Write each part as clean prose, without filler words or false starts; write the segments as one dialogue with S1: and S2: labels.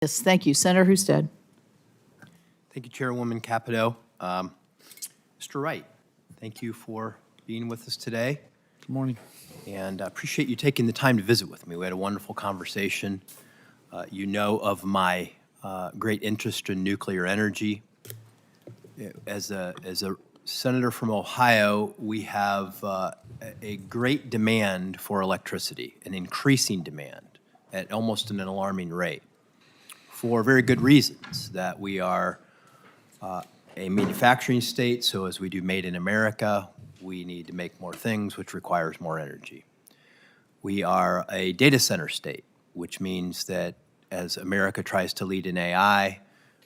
S1: Yes, thank you. Senator Husted.
S2: Thank you, Chairwoman Capito. Mr. Wright, thank you for being with us today,
S3: Good morning.
S2: and I appreciate you taking the time to visit with me. We had a wonderful conversation. You know of my great interest in nuclear energy. As a senator from Ohio, we have a great demand for electricity, an increasing demand at almost an alarming rate, for very good reasons, that we are a manufacturing state, so as we do Made in America, we need to make more things, which requires more energy. We are a data center state, which means that as America tries to lead in AI,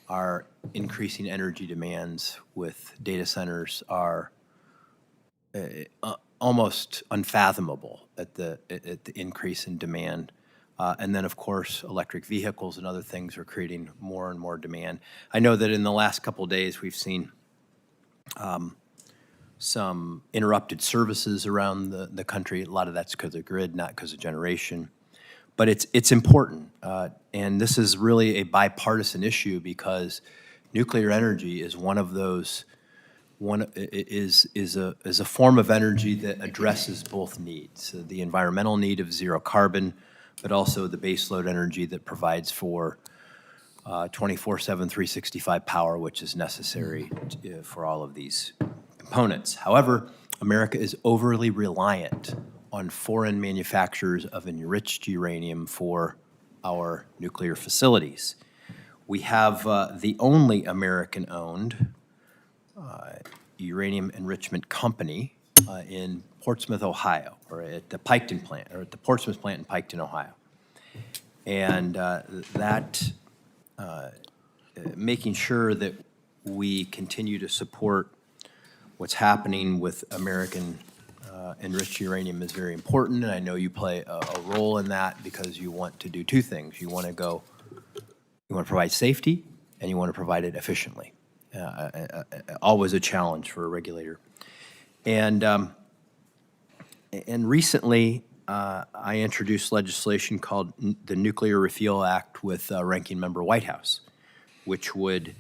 S2: our increasing energy demands with data centers are almost unfathomable at the increase in demand. And then, of course, electric vehicles and other things are creating more and more demand. I know that in the last couple of days, we've seen some interrupted services around the country. A lot of that's because of grid, not because of generation. But it's important, and this is really a bipartisan issue because nuclear energy is one of those. Is a form of energy that addresses both needs: the environmental need of zero carbon, but also the baseload energy that provides for 24/7, 365 power, which is necessary for all of these components. However, America is overly reliant on foreign manufacturers of enriched uranium for our nuclear facilities. We have the only American-owned uranium enrichment company in Portsmouth, Ohio, or at the Piketon plant, or at the Portsmouth plant in Piketon, Ohio. And making sure that we continue to support what's happening with American enriched uranium is very important, and I know you play a role in that because you want to do two things. You want to provide safety, and you want to provide it efficiently. Always a challenge for a regulator. And recently, I introduced legislation called the Nuclear Refuel Act with Ranking Member Whitehouse, which would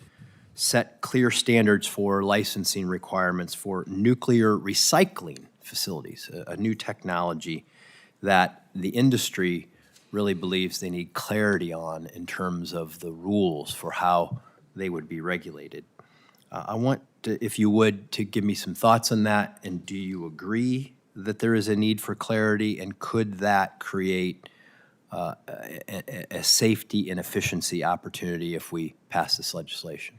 S2: set clear standards for licensing requirements for nuclear recycling facilities, a new technology that the industry really believes they need clarity on in terms of the rules for how they would be regulated. I want to, if you would, to give me some thoughts on that, and do you agree that there is a need for clarity, and could that create a safety and efficiency opportunity if we pass this legislation?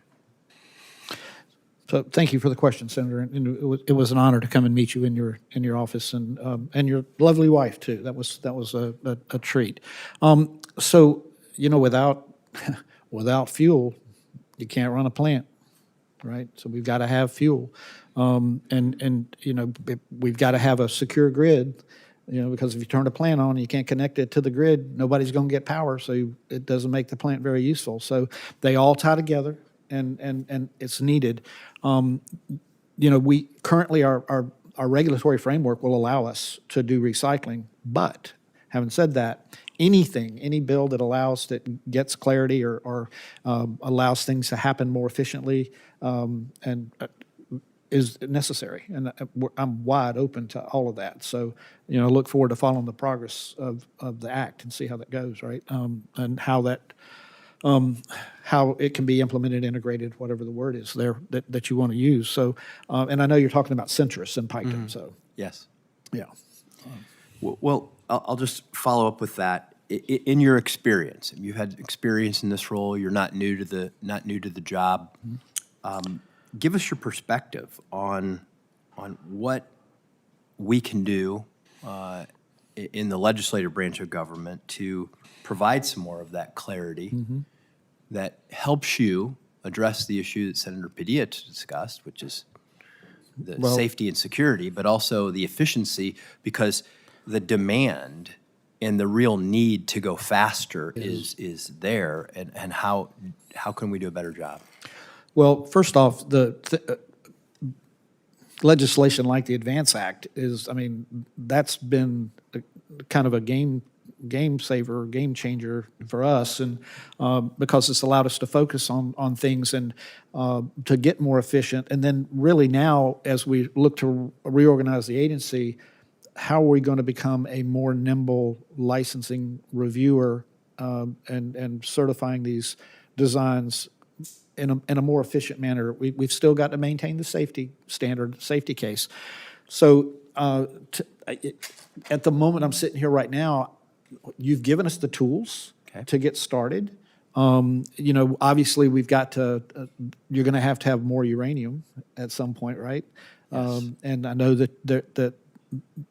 S3: So thank you for the question, Senator. And it was an honor to come and meet you in your office, and your lovely wife too. That was a treat. So without fuel, you can't run a plant, right? So we've got to have fuel, and we've got to have a secure grid. Because if you turn a plant on and you can't connect it to the grid, nobody's going to get power, so it doesn't make the plant very useful. So they all tie together, and it's needed. We currently our regulatory framework will allow us to do recycling, but having said that, any bill that gets clarity or allows things to happen more efficiently is necessary, and I'm wide open to all of that. So, look forward to following the progress of the act and see how that goes, right? And how it can be implemented, integrated, whatever the word is there that you want to use. So, and I know you're talking about Centrus and Piketon. So,
S2: Yes.
S3: yeah.
S2: Well, I'll just follow up with that. In your experience, you've had experience in this role. You're not new to the job. Give us your perspective on what we can do in the legislative branch of government to provide some more of that clarity that helps you address the issue that Senator Padilla discussed, which is the safety and security, but also the efficiency, because the demand and the real need to go faster is there, and how can we do a better job?
S3: Well, first off, legislation like the Advance Act that's been kind of a game game saver, game changer for us, and because it's allowed us to focus on things and to get more efficient. And then really now, as we look to reorganize the agency, how are we going to become a more nimble licensing reviewer and certifying these designs in a more efficient manner? We've still got to maintain the safety standard, safety case. So at the moment I'm sitting here right now, you've given us the tools to get started. Obviously we've got to, you're going to have more uranium at some point, right?
S2: Yes.
S3: And I know that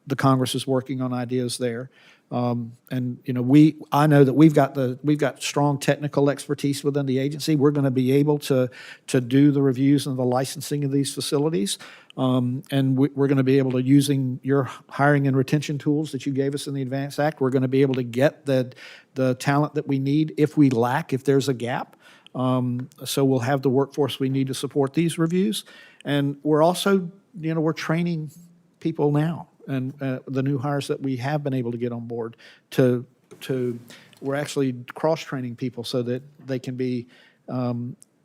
S3: the Congress is working on ideas there. I know that we've got strong technical expertise within the agency. We're going to be able to do the reviews and the licensing of these facilities. And we're going to be able to, using your hiring and retention tools that you gave us in the Advance Act, we're going to be able to get the talent that we need if there's a gap. So we'll have the workforce we need to support these reviews. And we're also, we're training people now, and the new hires that we have been able to get on board we're actually cross-training people so that they can be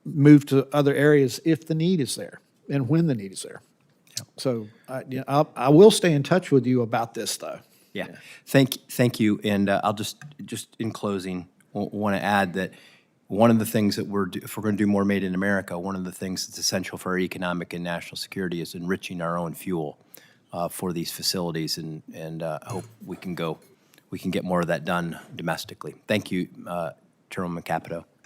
S3: moved to other areas if the need is there and when the need is there. Yep. So I will stay in touch with you about this, though.
S2: Yeah. Thank you. And I'll just in closing, want to add that one of the things that if we're going to do more Made in America, one of the things that's essential for our economic and national security is enriching our own fuel for these facilities, and I hope we can get more of that done domestically. Thank you, Chairman Capito.